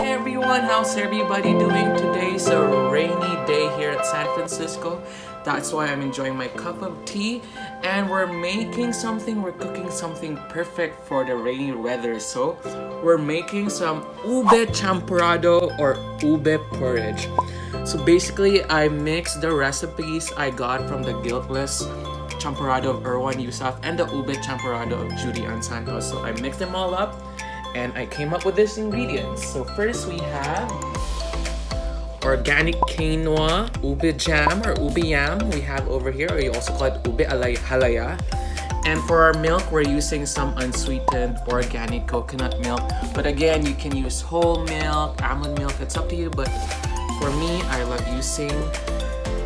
everyone, how's everybody doing? Today's a rainy day here at San Francisco. That's why I'm enjoying my cup of tea, and we're cooking something perfect for the rainy weather. So we're making some Ube Champorado or Ube porridge. So basically I mixed the recipes I got from the Guiltless Champorado of Erwan, Heussaff, and the Ube Champorado of Judy and Santos. So I mixed them all up and I came up with these ingredients. So first we have organic quinoa, ube jam or ube yam we have over here, or you also call it ube halaya. And for our milk, we're using some unsweetened organic coconut milk. But again, you can use whole milk, almond milk, it's up to you. But for me, I love using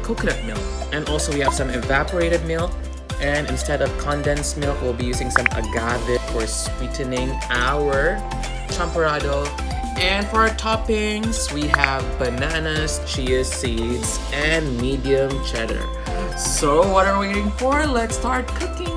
coconut milk. And also we have some evaporated milk. And instead of condensed milk, we'll be using some agave for sweetening our champorado. And for our toppings, we have bananas, chia seeds, and medium cheddar. So what are we waiting for? Let's start cooking!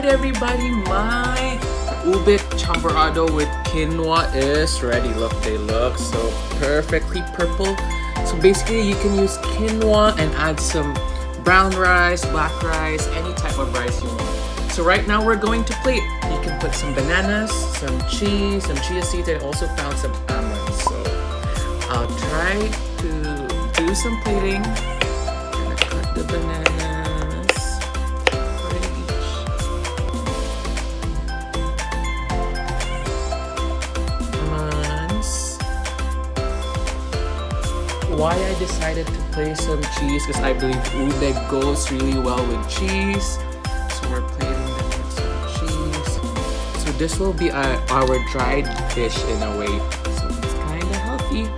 Everybody, my ube champorado with quinoa is ready. Look, they look so perfectly purple. So basically you can use quinoa and add some brown rice, black rice, any type of rice you want. So right now we're going to plate. You can put some bananas, some cheese, some chia seeds, and also found some almonds. So I'll try to do some plating. I'm gonna cut the bananas. Why I decided to place some cheese, because I believe ube goes really well with cheese. So we're plating them with some cheese. So this will be our dried dish in a way. So it's kind of healthy.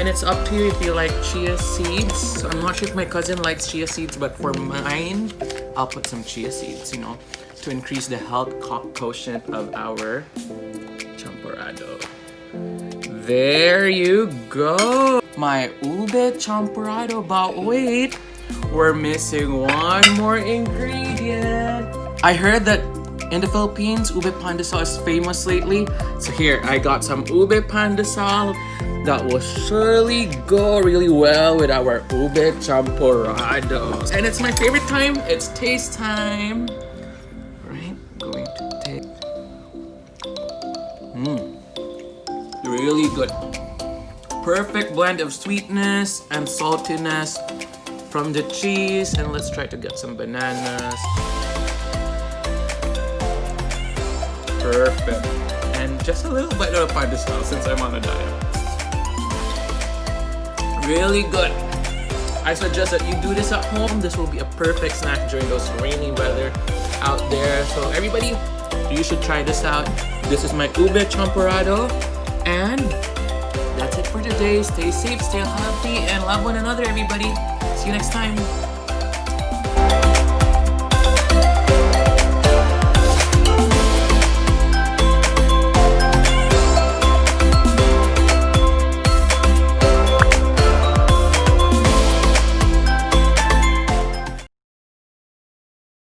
And it's up to you if you like chia seeds. So I'm not sure if my cousin likes chia seeds, but for mine, I'll put some chia seeds, you know, to increase the health quotient of our champorado. There you go! My ube champorado, but wait, we're missing one more ingredient. I heard that in the Philippines, ube pandesal is famous lately. So here, I got some ube pandesal that will surely go really well with our ube champorados. And it's my favorite time, it's taste time. Right, going to taste. Really good. Perfect blend of sweetness and saltiness from the cheese. And let's try to get some bananas. Perfect. And just a little bit of pandesal since I'm on a diet. Really good. I suggest that you do this at home. This will be a perfect snack during those rainy weather out there. So everybody, you should try this out. This is my ube champorado. And that's it for today. Stay safe, stay healthy, and love one another, everybody. See you next time.